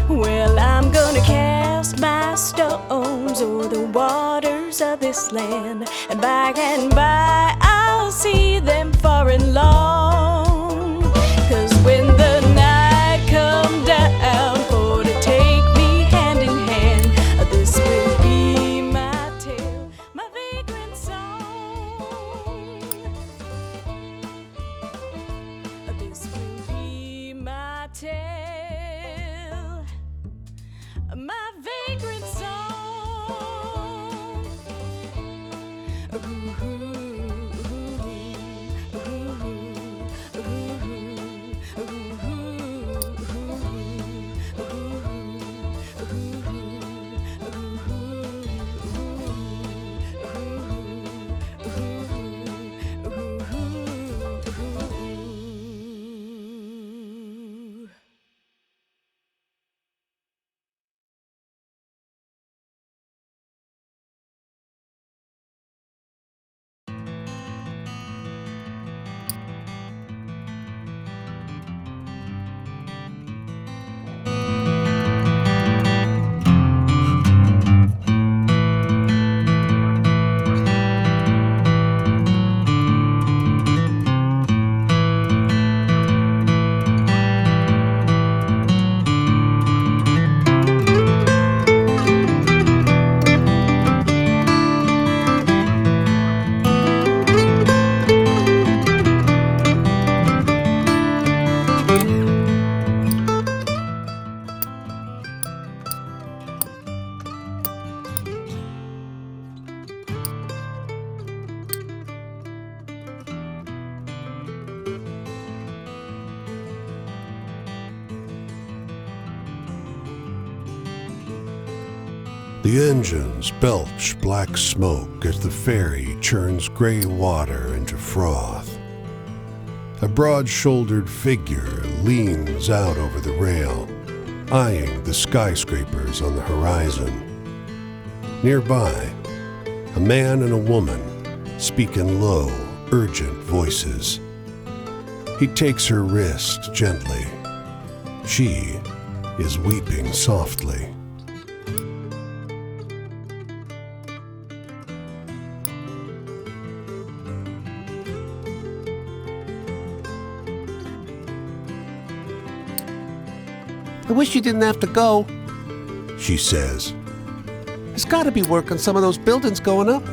Well, I'm gonna cast my stones o'er the waters of this land, and by I'll see them far and long. 'Cause when the night come down for to take me hand in hand, this will be my tale, my vagrant song. This will be my tale, my vagrant song. The engines belch black smoke as the ferry churns gray water into froth. A broad-shouldered figure leans out over the rail, eyeing the skyscrapers on the horizon. Nearby, a man and a woman speak in low, urgent voices. He takes her wrist gently. She is weeping softly. I wish you didn't have to go, she says. There's got to be work on some of those buildings going up.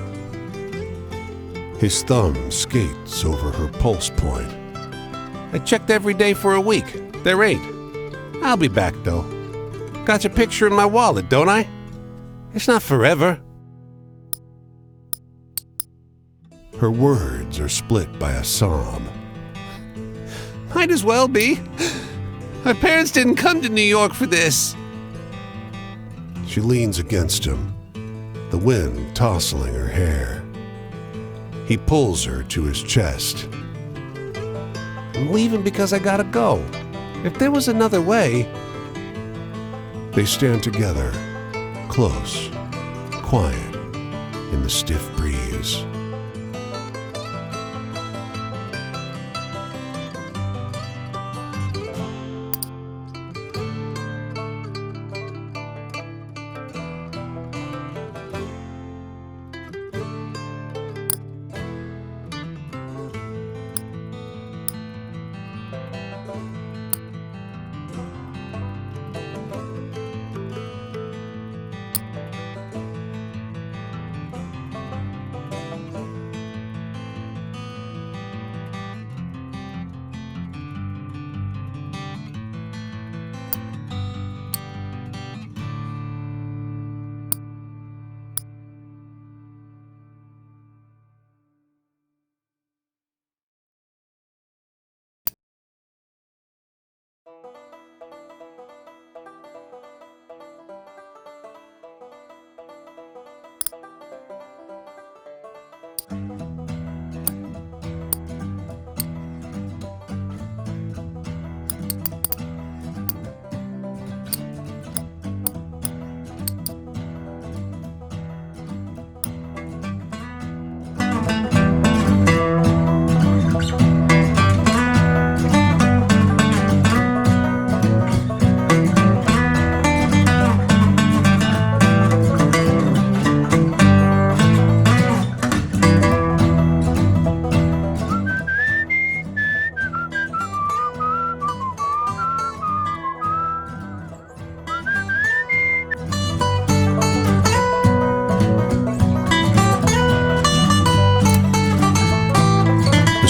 His thumb skates over her pulse point. I checked every day for a week. There ain't. I'll be back, though. Got your picture in my wallet, don't I? It's not forever. Her words are split by a sob. Might as well be. My parents didn't come to New York for this. She leans against him, the wind tousling her hair. He pulls her to his chest. I'm leaving because I gotta go. If there was another way... They stand together, close, quiet, in the stiff breeze.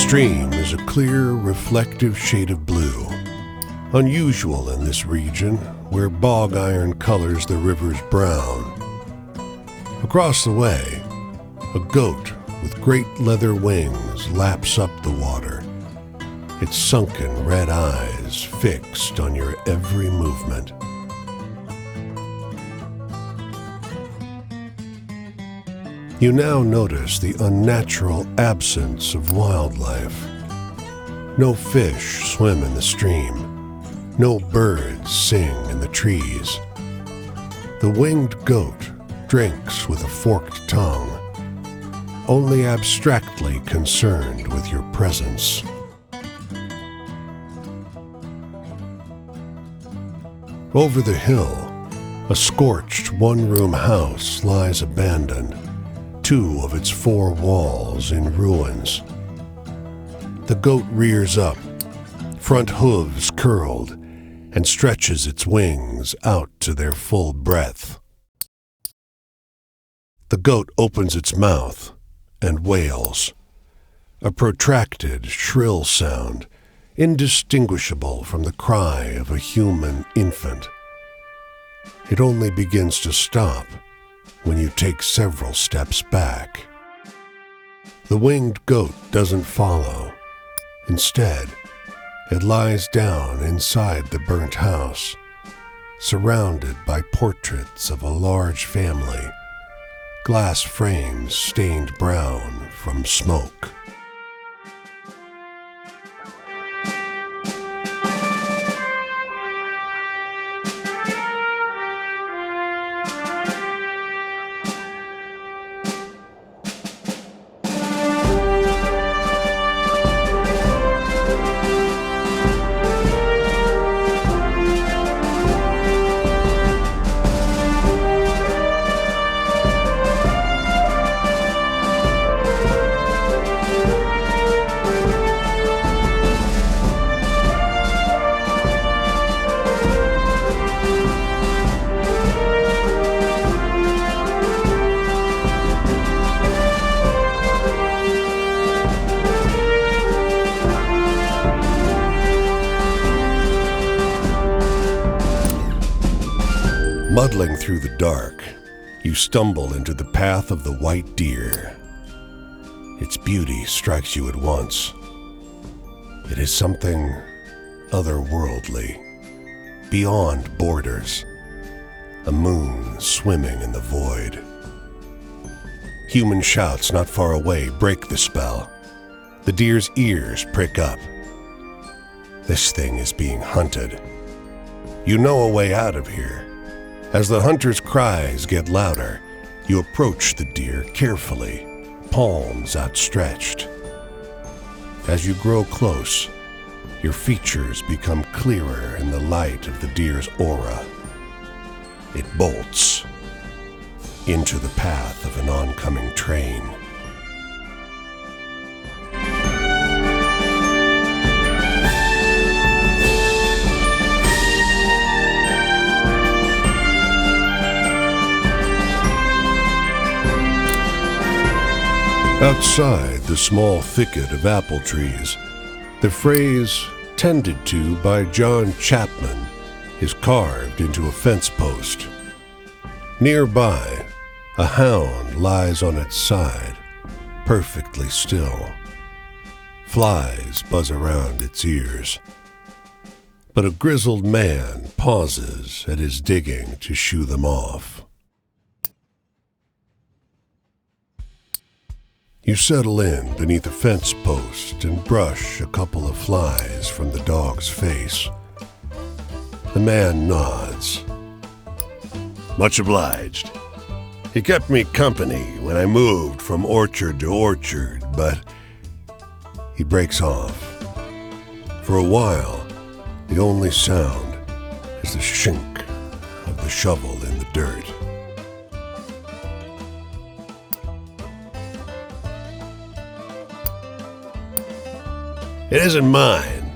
stream is a clear, reflective shade of blue, unusual in this region where bog iron colors the river's brown. Across the way, a goat with great leather wings laps up the water, its sunken red eyes fixed on your every movement. You now notice the unnatural absence of wildlife. No fish swim in the stream. No birds sing in the trees. The winged goat drinks with a forked tongue, only abstractly concerned with your presence. Over the hill, a scorched one-room house lies abandoned, 2 of its 4 walls in ruins. The goat rears up, front hooves curled, and stretches its wings out to their full breadth. The goat opens its mouth and wails, a protracted, shrill sound, indistinguishable from the cry of a human infant. It only begins to stop when you take several steps back. The winged goat doesn't follow. Instead, it lies down inside the burnt house, surrounded by portraits of a large family, glass frames stained brown from smoke. Muddling through the dark, you stumble into the path of the white deer. Its beauty strikes you at once. It is something otherworldly, beyond borders, a moon swimming in the void. Human shouts not far away break the spell. The deer's ears prick up. This thing is being hunted. You know a way out of here. As the hunter's cries get louder, you approach the deer carefully, palms outstretched. As you grow close, your features become clearer in the light of the deer's aura. It bolts into the path of an oncoming train. Outside the small thicket of apple trees, the phrase "tended to by John Chapman" is carved into a fence post. Nearby, a hound lies on its side, perfectly still. Flies buzz around its ears. But a grizzled man pauses at his digging to shoo them off. You settle in beneath a fence post and brush a couple of flies from the dog's face. The man nods. "Much obliged. He kept me company when I moved from orchard to orchard, but..." He breaks off. For a while, the only sound is the shink of the shovel in the dirt. "It isn't mine.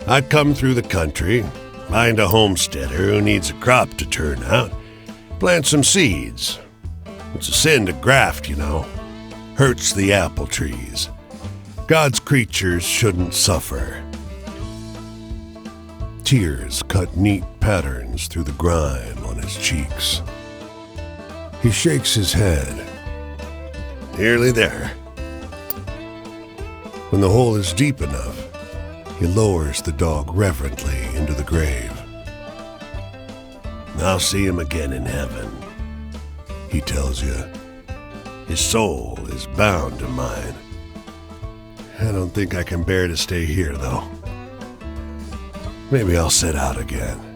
I come through the country, find a homesteader who needs a crop to turn out, plant some seeds. It's a sin to graft, you know. Hurts the apple trees. God's creatures shouldn't suffer. Tears cut neat patterns through the grime on his cheeks. He shakes his head. Nearly there. When the hole is deep enough, he lowers the dog reverently into the grave. I'll see him again in heaven, he tells you. His soul is bound to mine. I don't think I can bear to stay here, though. Maybe I'll set out again.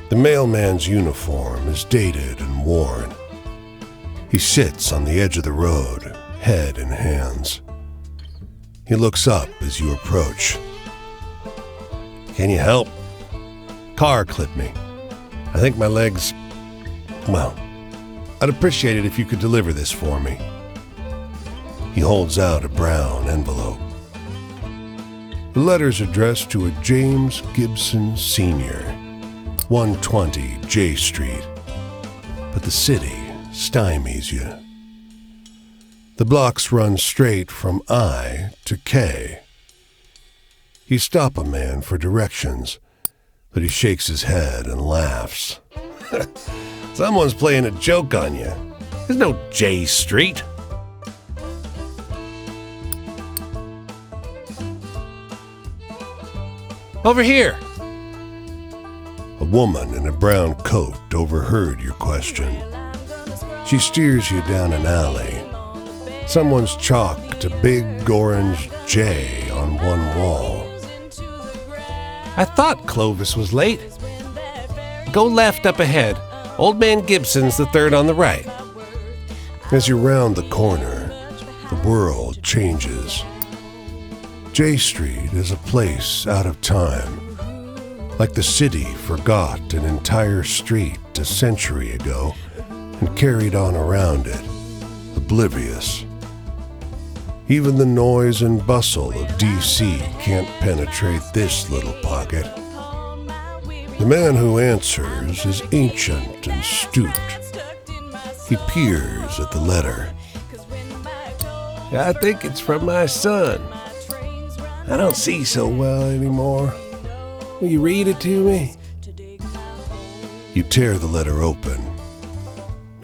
The mailman's uniform is dated and worn. He sits on the edge of the road, head in hands. He looks up as you approach. Can you help? Car clipped me. I think my legs... Well, I'd appreciate it if you could deliver this for me. He holds out a brown envelope. The letter's addressed to a James Gibson Sr., 120 J Street. But the city stymies you. The blocks run straight from I to K. You stop a man for directions, but he shakes his head and laughs. Someone's playing a joke on you. There's no J Street. Over here. A woman in a brown coat overheard your question. She steers you down an alley. Someone's chalked a big orange J on one wall. I thought Clovis was late. Go left up ahead. Old Man Gibson's the third on the right. As you round the corner, the world changes. J Street is a place out of time. Like the city forgot an entire street a century ago and carried on around it, oblivious. Even the noise and bustle of D.C. can't penetrate this little pocket. The man who answers is ancient and astute. He peers at the letter. I think it's from my son. I don't see so well anymore. Will you read it to me? You tear the letter open.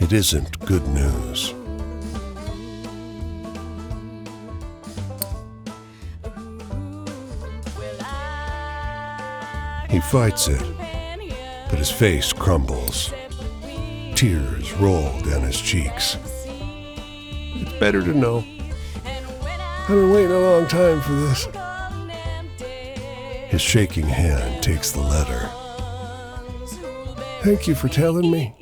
It isn't good news. He fights it, but his face crumbles. Tears roll down his cheeks. It's better to know. I've been waiting a long time for this. His shaking hand takes the letter. Thank you for telling me.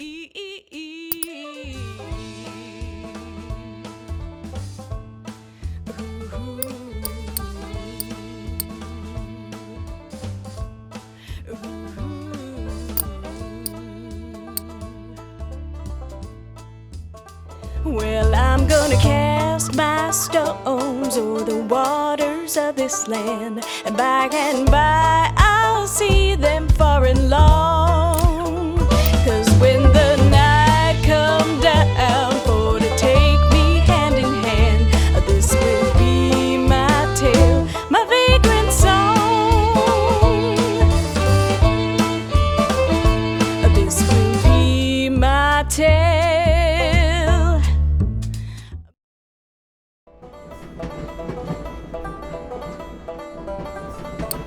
Well, I'm gonna cast my stones o'er the waters of this land, and by I'll see them far and long. 'Cause when the night come down for to take me hand in hand, this will be my tale, my vagrant song. This will be my tale.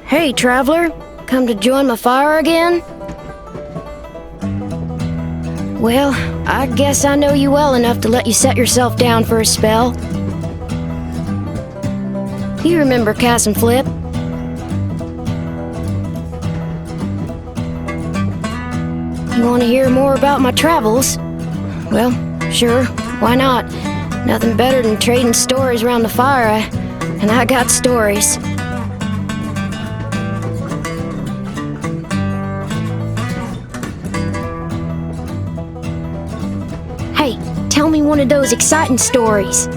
Hey, traveler, come to join my fire again? Well, I guess I know you well enough to let you set yourself down for a spell. You remember Cass and Flip? You want to hear more about my travels? Well, sure, why not? Nothing better than trading stories around the fire, and I got stories. Hey, tell me one of those exciting stories.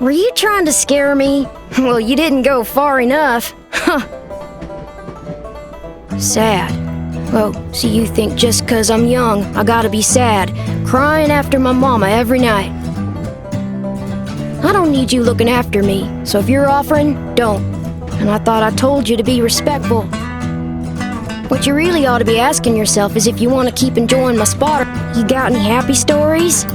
Were you trying to scare me? Well, you didn't go far enough. Huh. Sad. Oh, so you think just 'cause I'm young, I gotta be sad, crying after my mama every night. I don't need you looking after me, so if you're offering, don't. And I thought I told you to be respectful. What you really ought to be asking yourself is if you want to keep enjoying my spotter. You got any happy stories?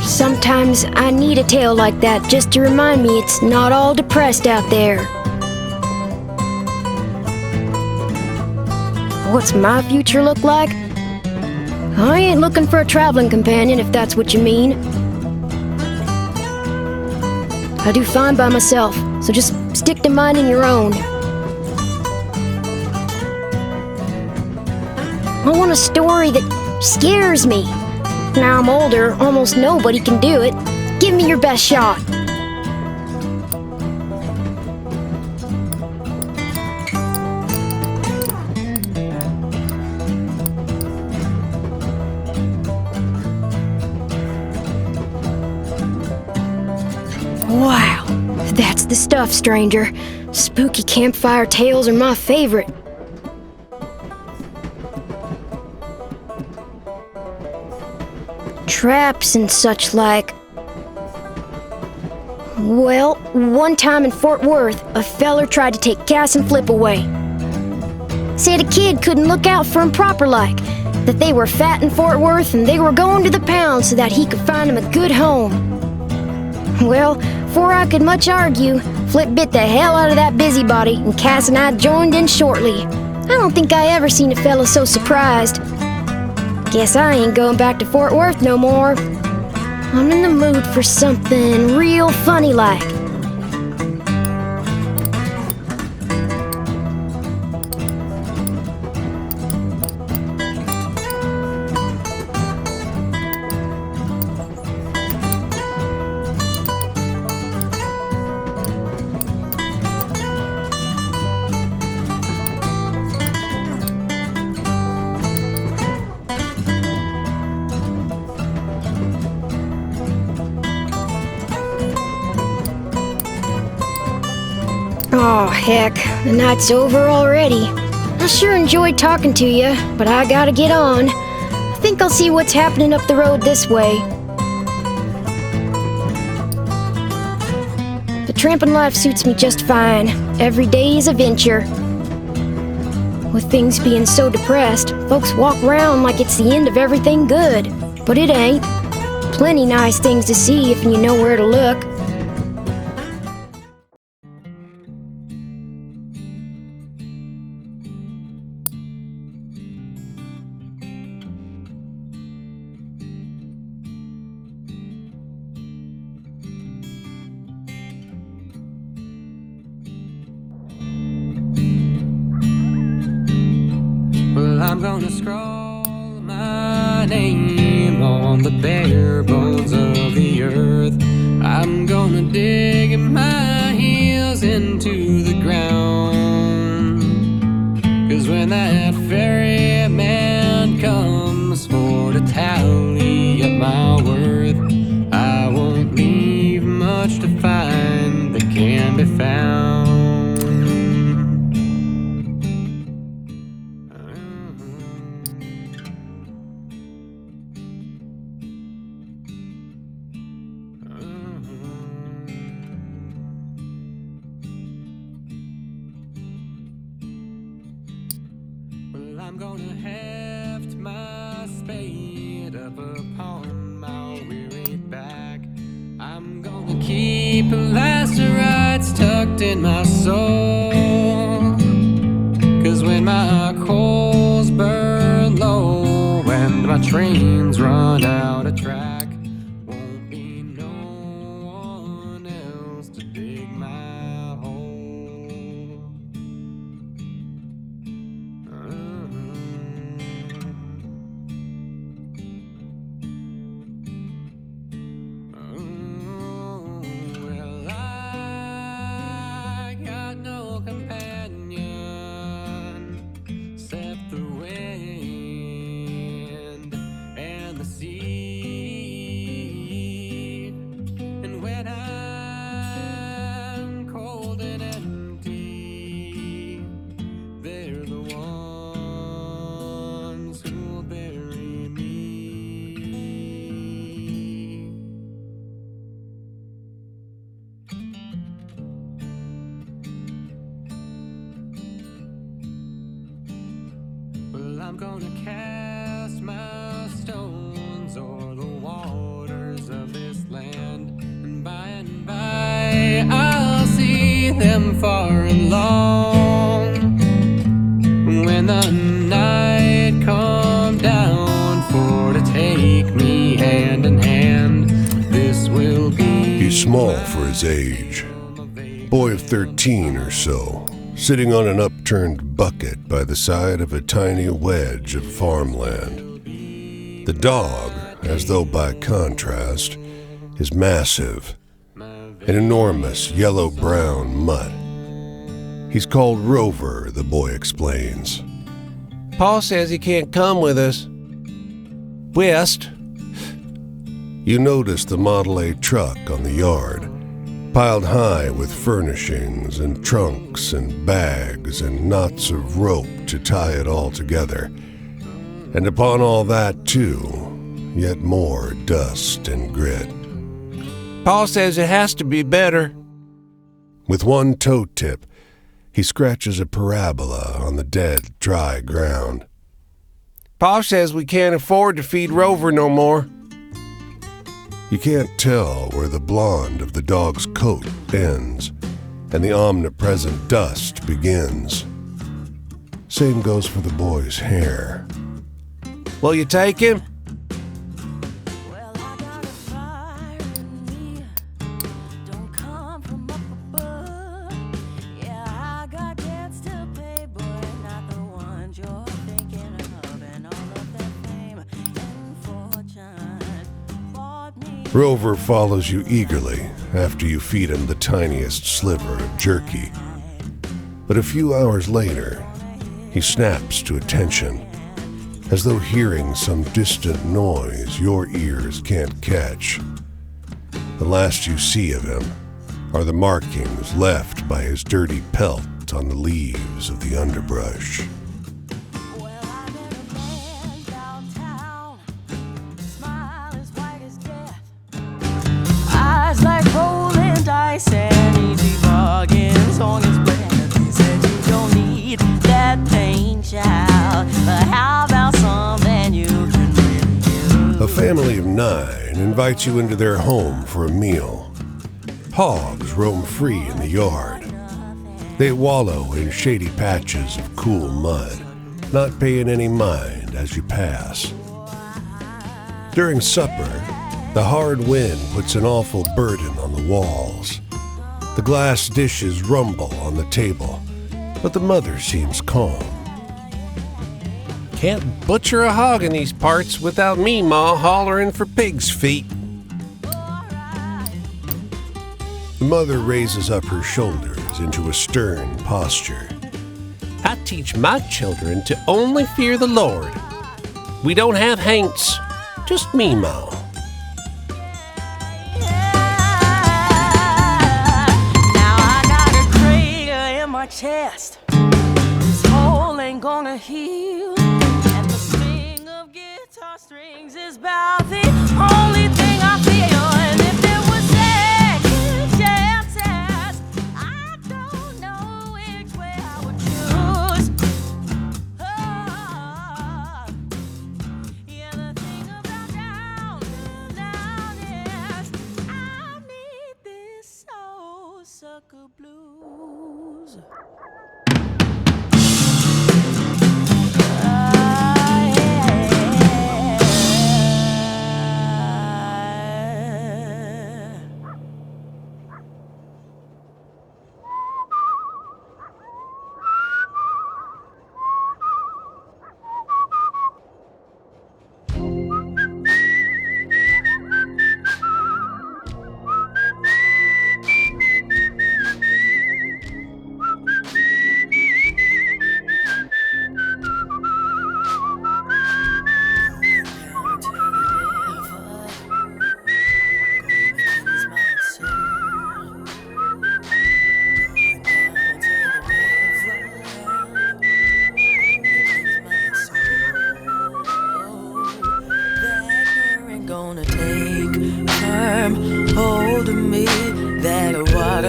Sometimes I need a tale like that just to remind me it's not all depressed out there. What's my future look like? I ain't looking for a traveling companion, if that's what you mean. I do fine by myself, so just stick to minding your own. I want a story that scares me. Now I'm older, almost nobody can do it. Give me your best shot. Wow, that's the stuff, stranger. Spooky campfire tales are my favorite. Traps and such like. Well, one time in Fort Worth, a feller tried to take Cass and Flip away. Said a kid couldn't look out for him proper like, that they were fat in Fort Worth and they were going to the pound so that he could find him a good home. Well, before I could much argue, Flip bit the hell out of that busybody and Cass and I joined in shortly. I don't think I ever seen a fella so surprised. Guess I ain't going back to Fort Worth no more. I'm in the mood for something real funny like. Oh, heck, the night's over already. I sure enjoyed talking to you, but I gotta get on. I think I'll see what's happening up the road this way. The tramping life suits me just fine. Every day is a venture. With things being so depressed, folks walk around like it's the end of everything good. But it ain't. Plenty nice things to see if you know where to look. Well, I'm gonna scrawl my name on the bare bones of the earth. I'm gonna dig my heels into the ground. 'Cause when that ferryman comes for to tally up my worth, I won't leave much to find that can be found. Well, I'm gonna heft my spade up upon my weary back. I'm gonna keep lacerates tucked in my soul. when my coals burn low and my trains run out of track, won't be no one else to dig my hole. Well, I got no companion except the wind and the sea. And when I'm cold and empty, they're the ones who'll bury me. Well, I'm gonna cast my stones o'er the waters of this land, and by I'll see them far and long. When the night come down for to take me hand in hand, this will be. He's small for his age, boy of 13 or so, sitting on an upturned bucket by the side of a tiny wedge of farmland. The dog, as though by contrast, is massive, an enormous yellow-brown mutt. He's called Rover, the boy explains. Pa says he can't come with us. West. You notice the Model A truck on the yard, piled high with furnishings and trunks and bags and knots of rope to tie it all together. And upon all that, too, yet more dust and grit. Pa says it has to be better. With one toe tip, he scratches a parabola on the dead, dry ground. Pa says we can't afford to feed Rover no more. You can't tell where the blonde of the dog's coat ends and the omnipresent dust begins. Same goes for the boy's hair. Will you take him? Well, I got a fire in me. Don't come from up above. Yeah, I got debts to pay, but not the ones you're thinking of. And all of that fame and fortune bought me. Rover follows you eagerly after you feed him the tiniest sliver of jerky. But a few hours later, he snaps to attention, as though hearing some distant noise your ears can't catch. The last you see of him are the markings left by his dirty pelt on the leaves of the underbrush. Well, I met a man downtown. Smile as white as death. Eyes like rolling dice and easy bargains on his breath. He said you don't need that pain, child, but how about something you can really use? A family of 9 invites you into their home for a meal. Hogs roam free in the yard. They wallow in shady patches of cool mud, not paying any mind as you pass. During supper, the hard wind puts an awful burden on the walls. The glass dishes rumble on the table, but the mother seems calm. Can't butcher a hog in these parts without me, Ma, hollering for pig's feet. The mother raises up her shoulders into a stern posture. I teach my children to only fear the Lord. We don't have haints, just me, Ma. Now I got a crater in my chest. This hole ain't gonna heal. And the sting of guitar strings is about the only thing I feel. And if there was second chances, I don't know which way I would choose. Oh, yeah, the thing about down is I need this soul sucker blues.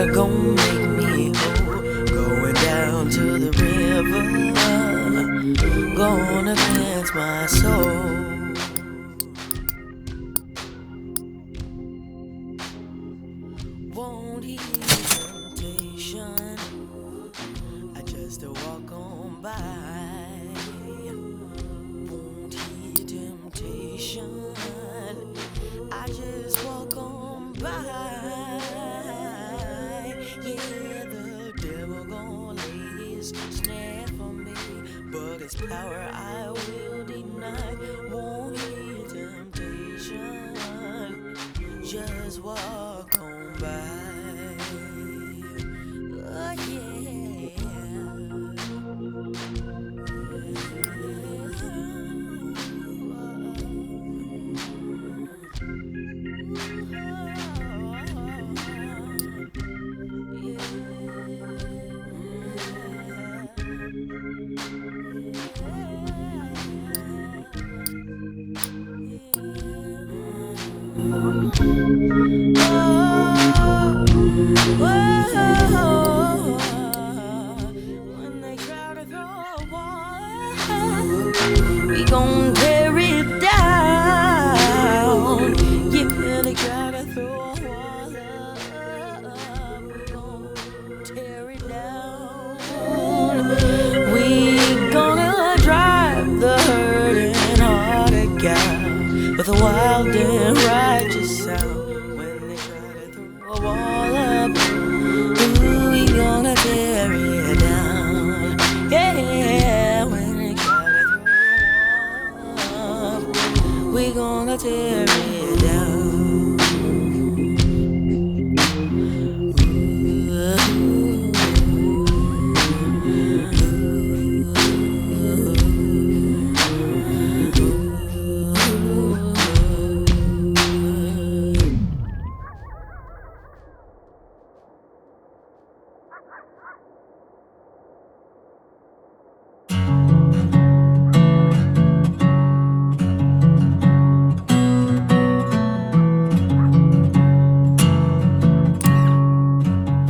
water gon' make me whole. Going down to the river, gonna cleanse my soul. Won't heed temptation, I just walk on by. Won't heed temptation, I just walk on by. Yeah, the devil gon' lay his snare for me, but his power I will deny. Won't heed temptation, just walk on by. Oh yeah. When they try to throw a wall, we gon' tear it down. Yeah, they try to throw a wall up, we gon' tear it down. We gonna drive the hurting hearted out with a wild and righteous sound. When they try to throw a wall up, ooh, we gonna tear it down. Yeah, when they try to throw a wall up, we gonna tear it down.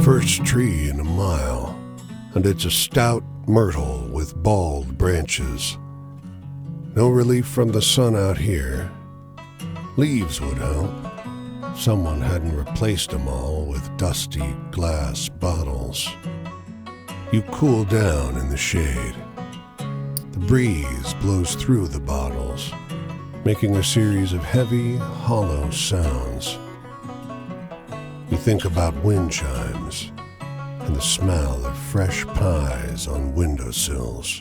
First tree in a mile, and it's a stout myrtle with bald branches. No relief from the sun out here. Leaves would help. Someone hadn't replaced them all with dusty glass bottles. You cool down in the shade. The breeze blows through the bottles, making a series of heavy, hollow sounds. You think about wind chimes and the smell of fresh pies on windowsills.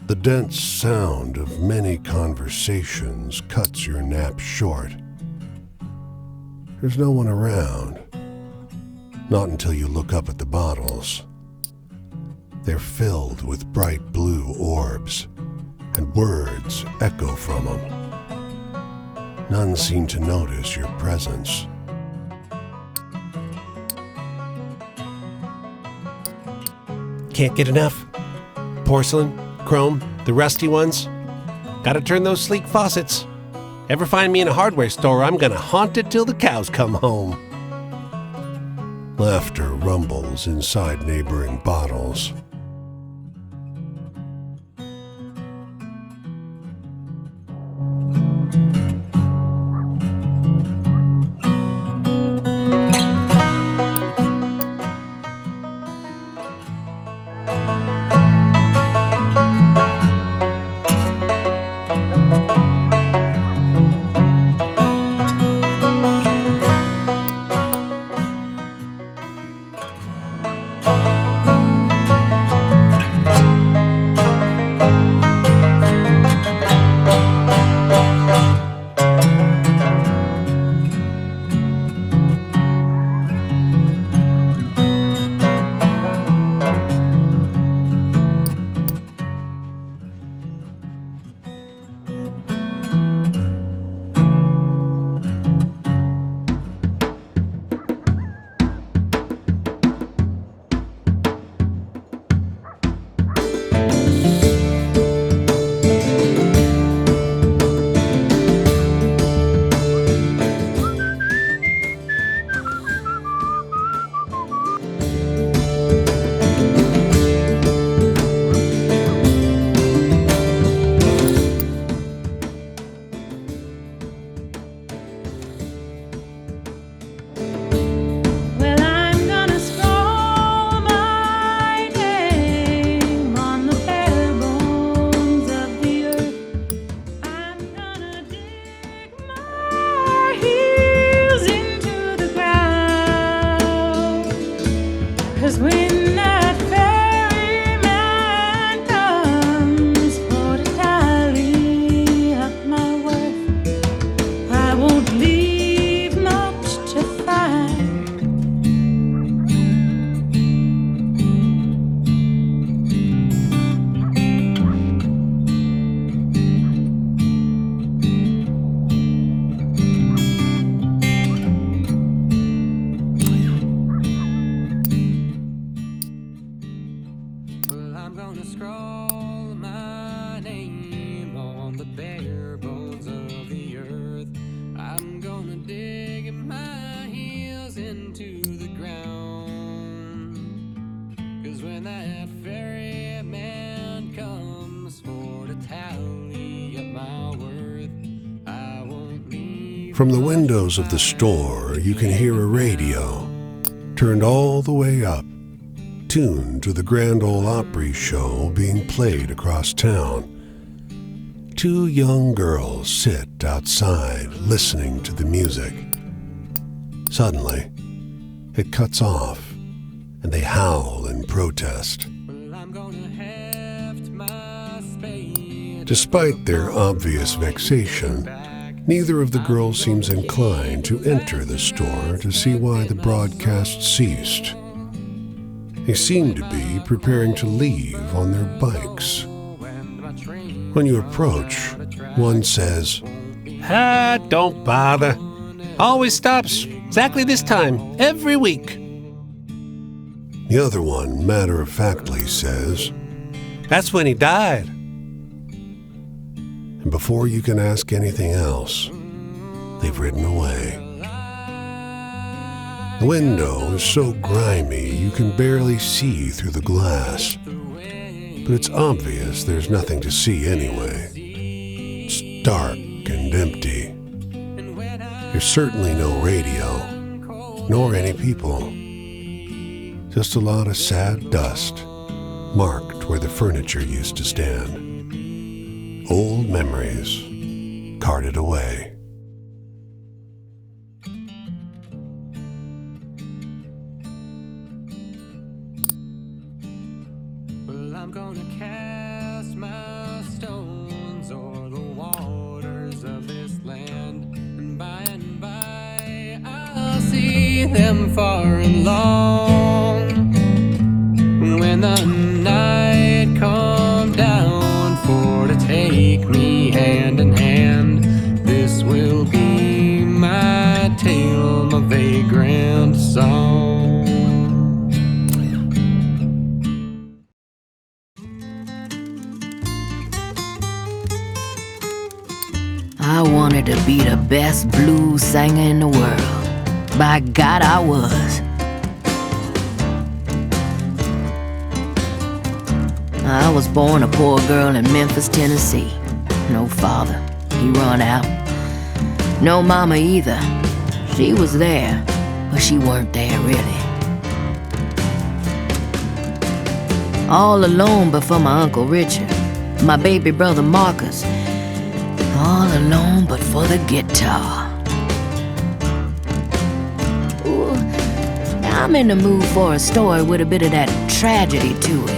The dense sound of many conversations cuts your nap short. There's no one around. Not until you look up at the bottles. They're filled with bright blue orbs, and words echo from them. None seem to notice your presence. Can't get enough? Porcelain, chrome, the rusty ones? Gotta turn those sleek faucets. Ever find me in a hardware store, I'm gonna haunt it till the cows come home. Laughter rumbles inside neighboring bottles. From the windows of the store, you can hear a radio, turned all the way up, tuned to the Grand Ole Opry show being played across town. Two young girls sit outside listening to the music. Suddenly, it cuts off, and they howl in protest. Despite their obvious vexation, neither of the girls seems inclined to enter the store to see why the broadcast ceased. They seem to be preparing to leave on their bikes. When you approach, one says, Don't bother. Always stops exactly this time, every week. The other one matter-of-factly says, That's when he died. and before you can ask anything else, they've ridden away. The window is so grimy you can barely see through the glass, but it's obvious there's nothing to see anyway. It's dark and empty. There's certainly no radio, nor any people. Just a lot of sad dust, marked where the furniture used to stand. Old memories, carted away. Well, I'm gonna cast my stones o'er the waters of this land, and by I'll see them far and long. When the night comes down for to take me hand in hand, this will be my tale, my vagrant song. I wanted to be the best blues singer in the world. By God, I was. I was born a poor girl in Memphis, Tennessee. No father, he run out. No mama either. She was there, but she weren't there really. All alone but for my Uncle Richard, my baby brother Marcus. All alone but for the guitar. Ooh, now I'm in the mood for a story with a bit of that tragedy to it.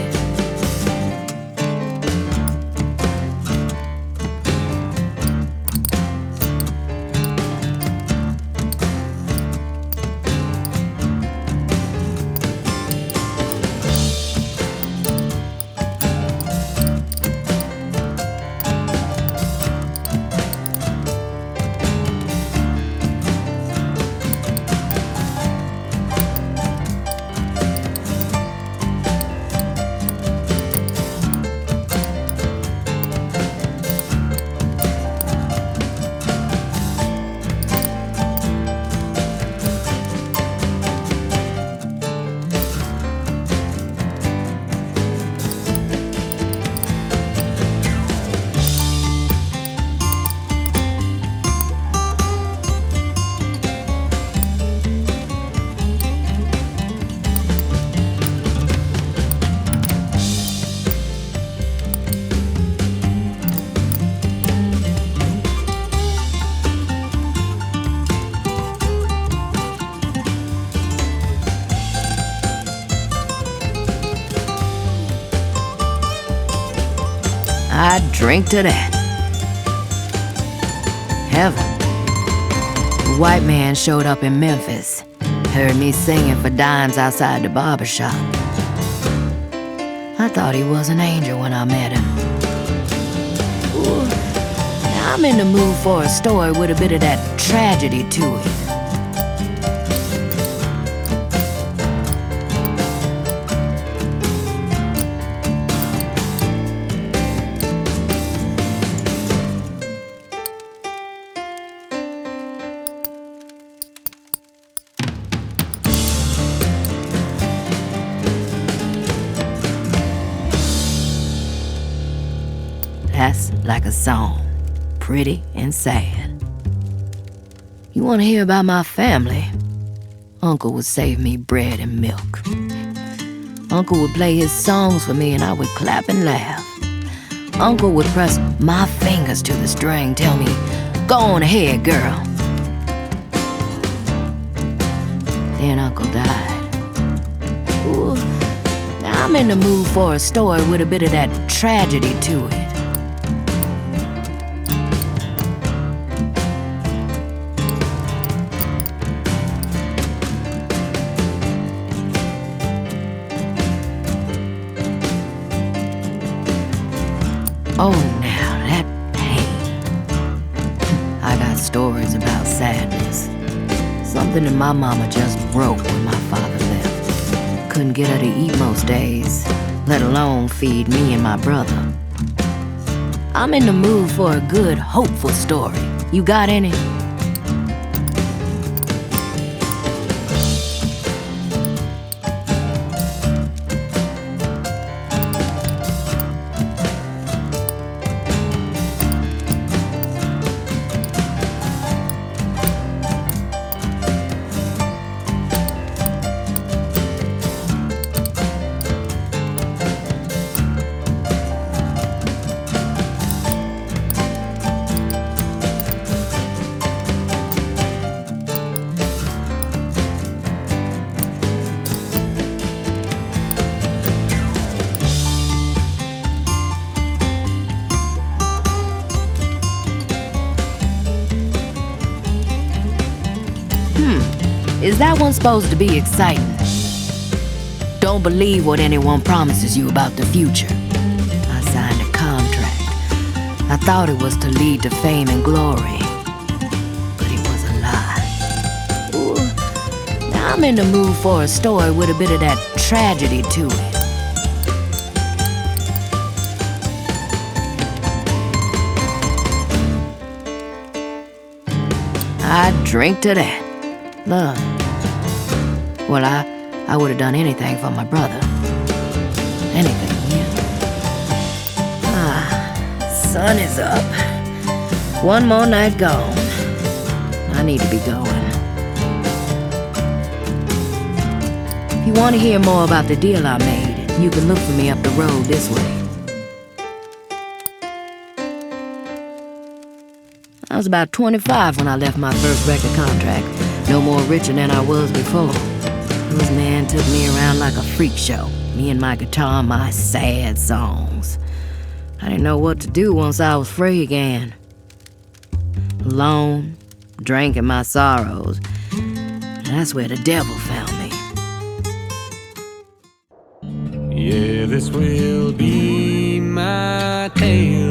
I drink to that. Heaven. A white man showed up in Memphis. Heard me singing for dimes outside the barber shop. I thought he was an angel when I met him. Ooh, now I'm in the mood for a story with a bit of that tragedy to it. That's like a song, pretty and sad. You want to hear about my family? Uncle would save me bread and milk. Uncle would play his songs for me and I would clap and laugh. Uncle would press my fingers to the string, tell me, "Go on ahead, girl." Then Uncle died. Ooh, now I'm in the mood for a story with a bit of that tragedy to it. Oh, now that pain. I got stories about sadness. Something that my mama just broke when my father left. Couldn't get her to eat most days, let alone feed me and my brother. I'm in the mood for a good, hopeful story. You got any? Is that one supposed to be exciting? Don't believe what anyone promises you about the future. I signed a contract. I thought it was to lead to fame and glory, but it was a lie. Ooh, now I'm in the mood for a story with a bit of that tragedy to it. I drink to that. Love. Well, I would have done anything for my brother. Anything, yeah. Sun is up. One more night gone. I need to be going. If you want to hear more about the deal I made, you can look for me up the road this way. I was about 25 when I left my first record contract. No more richer than I was before. This man took me around like a freak show. Me and my guitar and my sad songs. I didn't know what to do once I was free again. Alone, drinking my sorrows. That's where the devil found me. Yeah, this will be my tale.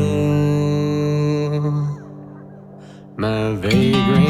My vagrant